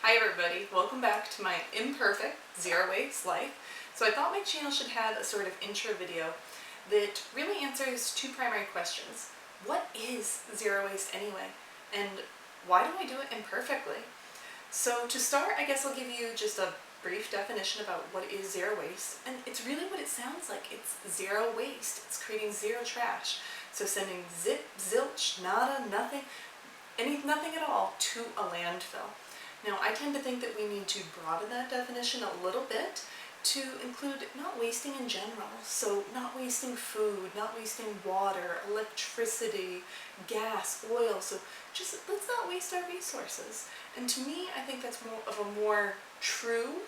Hi everybody, welcome back to my imperfect zero waste life. So I thought my channel should have a sort of intro video that really answers two primary questions. What is zero waste anyway? And why do I do it imperfectly? So to start, I guess I'll give you just a brief definition about what is zero waste. And it's really what it sounds like. It's zero waste. It's creating zero trash. So sending zip, zilch, nada, nothing at all to a landfill. Now, I tend to think that we need to broaden that definition a little bit to include not wasting in general. So not wasting food, not wasting water, electricity, gas, oil. So just let's not waste our resources. And to me, I think that's more of a more true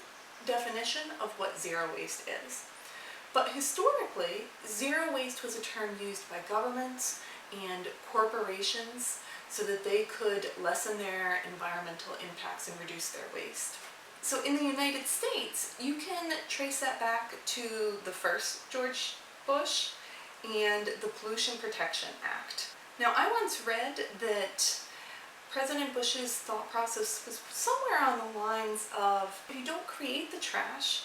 definition of what zero waste is. But historically, zero waste was a term used by governments and corporations so that they could lessen their environmental impacts and reduce their waste. So in the United States, you can trace that back to the first George Bush and the Pollution Protection Act. Now, I once read that President Bush's thought process was somewhere on the lines of, if you don't create the trash,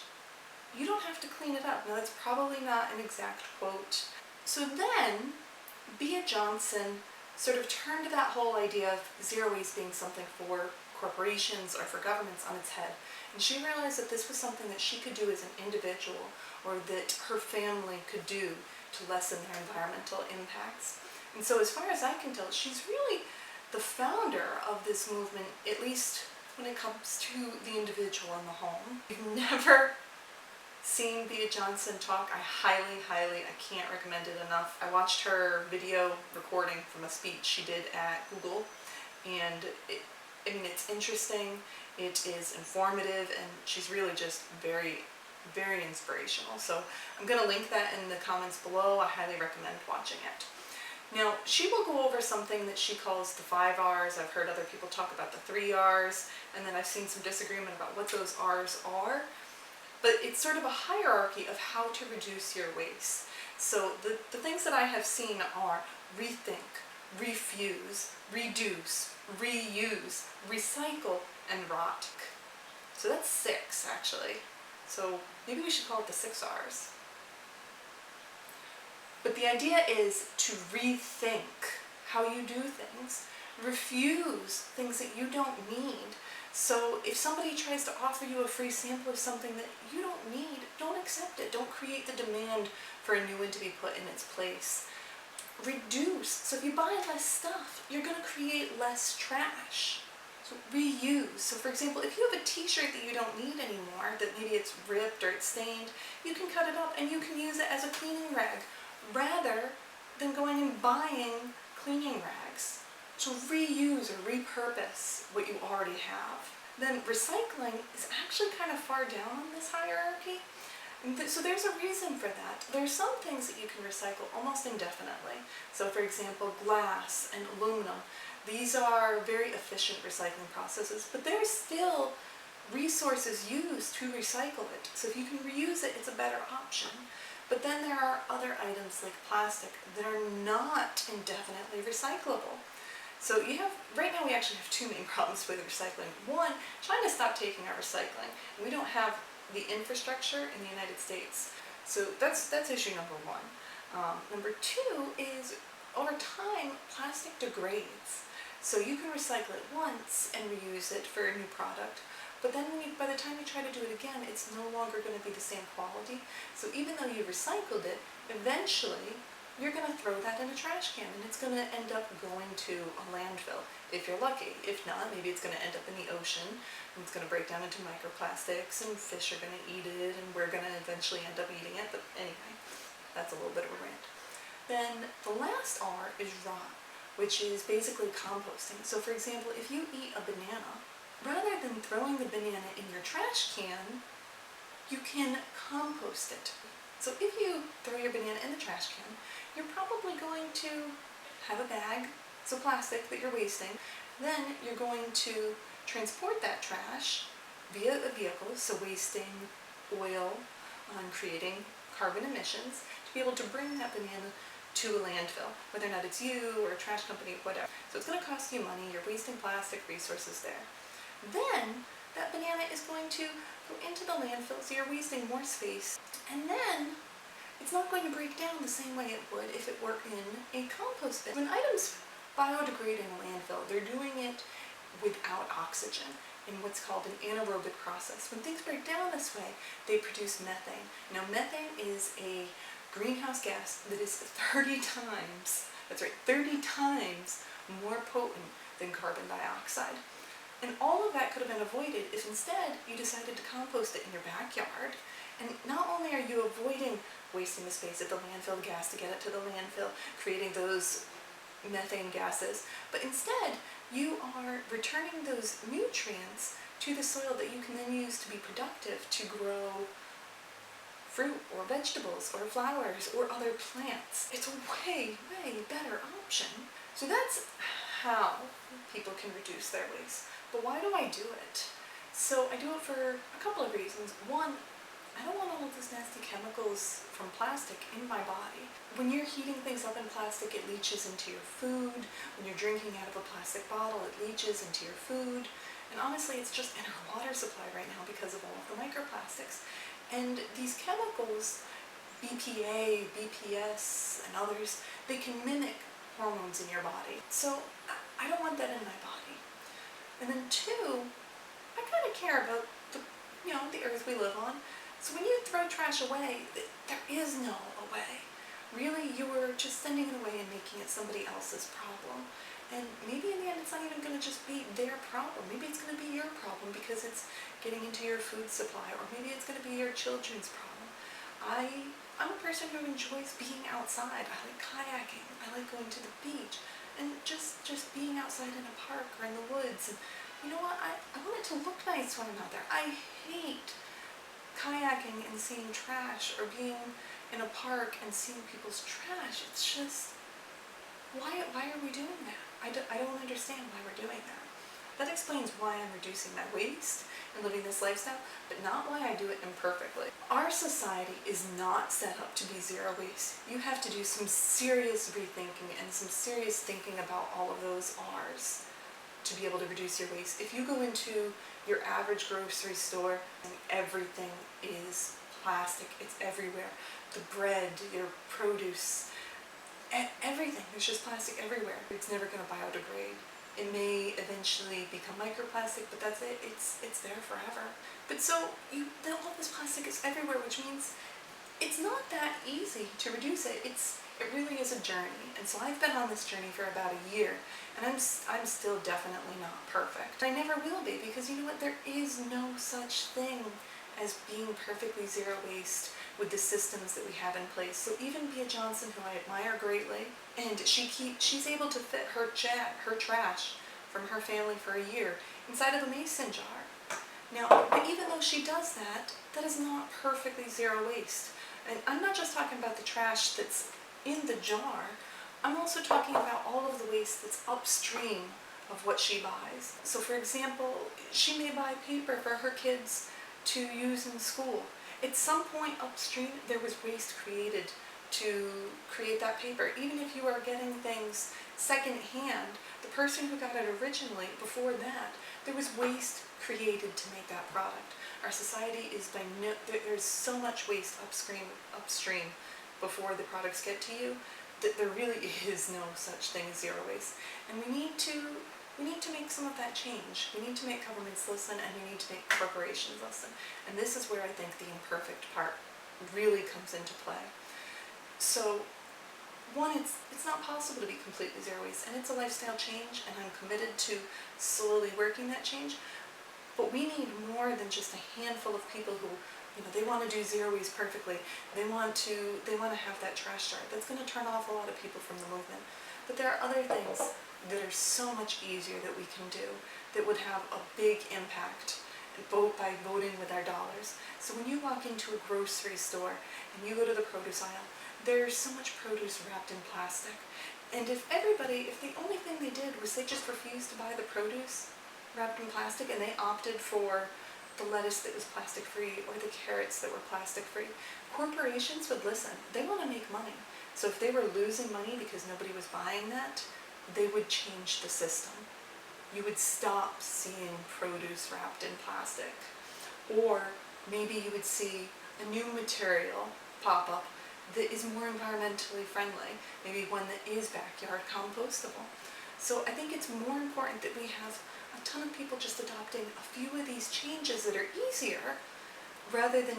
you don't have to clean it up. Now, that's probably not an exact quote. So then, Bea Johnson sort of turned that whole idea of zero waste being something for corporations or for governments on its head. And she realized that this was something that she could do as an individual, or that her family could do to lessen their environmental impacts. And so as far as I can tell, she's really the founder of this movement, at least when it comes to the individual in the home. You've never seen Bea Johnson talk. I can't recommend it enough. I watched her video recording from a speech she did at Google, and it's interesting, it is informative, and she's really just very, very inspirational. So I'm going to link that in the comments below. I highly recommend watching it. Now, she will go over something that she calls the 5 R's. I've heard other people talk about the 3 R's, and then I've seen some disagreement about what those R's are. But it's sort of a hierarchy of how to reduce your waste. So the things that I have seen are rethink, refuse, reduce, reuse, recycle, and rot. So that's 6 actually. So maybe we should call it the 6 R's. But the idea is to rethink how you do things, refuse things that you don't need. So if somebody tries to offer you a free sample of something that you don't need, don't accept it. Don't create the demand for a new one to be put in its place. Reduce. So if you buy less stuff, you're going to create less trash. So reuse. So for example, if you have a t-shirt that you don't need anymore, that maybe it's ripped or it's stained, you can cut it up and you can use it as a cleaning rag rather than going and buying cleaning rags. So reuse or repurpose what you already have. Then recycling is actually kind of far down on this hierarchy. So there's a reason for that. There's some things that you can recycle almost indefinitely. So for example, glass and aluminum. These are very efficient recycling processes, but there's still resources used to recycle it. So if you can reuse it, it's a better option. But then there are other items like plastic that are not indefinitely recyclable. So right now we actually have 2 main problems with recycling. One, China stopped taking our recycling, and we don't have the infrastructure in the United States. So that's issue number 1. Number 2 is, over time, plastic degrades. So you can recycle it once and reuse it for a new product, but then by the time you try to do it again, it's no longer going to be the same quality. So even though you recycled it, eventually you're going to throw that in a trash can, and it's going to end up going to a landfill, if you're lucky. If not, maybe it's going to end up in the ocean, and it's going to break down into microplastics, and fish are going to eat it, and we're going to eventually end up eating it. But anyway, that's a little bit of a rant. Then the last R is rot, which is basically composting. So for example, if you eat a banana, rather than throwing the banana in your trash can, you can compost it. So if you throw your banana in the trash can, you're probably going to have a bag, so plastic that you're wasting. Then you're going to transport that trash via a vehicle, so wasting oil on creating carbon emissions, to be able to bring that banana to a landfill, whether or not it's you or a trash company, whatever. So it's going to cost you money, you're wasting plastic resources there. Then banana is going to go into the landfill, so you're wasting more space. And then it's not going to break down the same way it would if it were in a compost bin. When items biodegrade in a landfill, they're doing it without oxygen in what's called an anaerobic process. When things break down this way, they produce methane. Now, methane is a greenhouse gas that is 30 times, that's right, 30 times more potent than carbon dioxide. And all of that could have been avoided if instead you decided to compost it in your backyard. And not only are you avoiding wasting the space at the landfill gas to get it to the landfill, creating those methane gases, but instead you are returning those nutrients to the soil that you can then use to be productive to grow fruit or vegetables or flowers or other plants. It's a way, way better option. So that's how people can reduce their waste. But why do I do it? So I do it for a couple of reasons. One, I don't want all of those nasty chemicals from plastic in my body. When you're heating things up in plastic, it leaches into your food. When you're drinking out of a plastic bottle, it leaches into your food. And honestly, it's just in our water supply right now because of all of the microplastics. And these chemicals, BPA, BPS, and others, they can mimic hormones in your body. So I don't want that in my body. And then two, I kind of care about the earth we live on. So when you throw trash away, there is no away. Really, you are just sending it away and making it somebody else's problem. And maybe in the end, it's not even going to just be their problem. Maybe it's going to be your problem because it's getting into your food supply, or maybe it's going to be your children's problem. I'm a person who enjoys being outside. I like kayaking. I like going to the beach. And just being outside in a park or in the woods. And you know what? I want it to look nice when I'm out there. I hate kayaking and seeing trash, or being in a park and seeing people's trash. It's just, why are we doing that? I don't understand why we're doing that. That explains why I'm reducing my waste and living this lifestyle, but not why I do it imperfectly. Our society is not set up to be zero waste. You have to do some serious rethinking and some serious thinking about all of those R's to be able to reduce your waste. If you go into your average grocery store, everything is plastic. It's everywhere. The bread, your produce, everything. There's just plastic everywhere. It's never going to biodegrade. It may eventually become microplastic, but that's it. It's there forever. But so all this plastic is everywhere, which means it's not that easy to reduce it. It really is a journey. And so I've been on this journey for about a year, and I'm still definitely not perfect. I never will be, because you know what? There is no such thing as being perfectly zero waste with the systems that we have in place. So even Pia Johnson, who I admire greatly, and she's able to fit her trash from her family for a year inside of a mason jar. Now, but even though she does that, that is not perfectly zero waste. And I'm not just talking about the trash that's in the jar. I'm also talking about all of the waste that's upstream of what she buys. So for example, she may buy paper for her kids to use in school. At some point upstream, there was waste created to create that paper. Even if you are getting things secondhand, the person who got it originally, before that, there was waste created to make that product. Our society is there's so much waste upstream before the products get to you, that there really is no such thing as zero waste. And we need to make some of that change. We need to make governments listen, and we need to make corporations listen. And this is where I think the imperfect part really comes into play. So, one, it's not possible to be completely zero waste, and it's a lifestyle change, and I'm committed to slowly working that change. But we need more than just a handful of people who, they want to do zero waste perfectly. They want to have that trash jar. That's going to turn off a lot of people from the movement. But there are other things that are so much easier that we can do that would have a big impact by voting with our dollars. So when you walk into a grocery store and you go to the produce aisle, there's so much produce wrapped in plastic. And if the only thing they did was they just refused to buy the produce wrapped in plastic, and they opted for the lettuce that was plastic free or the carrots that were plastic free, corporations would listen. They want to make money. So if they were losing money because nobody was buying that, they would change the system. you would stop seeing produce wrapped in plastic. Or maybe you would see a new material pop up that is more environmentally friendly, maybe one that is backyard compostable. So I think it's more important that we have a ton of people just adopting a few of these changes that are easier, rather than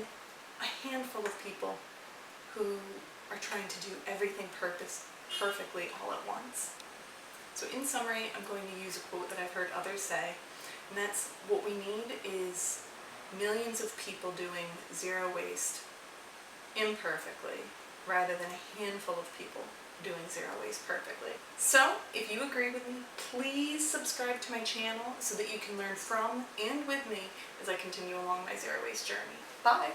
a handful of people who are trying to do everything perfectly all at once. So in summary, I'm going to use a quote that I've heard others say, and that's, what we need is millions of people doing zero waste imperfectly, rather than a handful of people doing zero waste perfectly. So if you agree with me, please subscribe to my channel so that you can learn from and with me as I continue along my zero waste journey. Bye!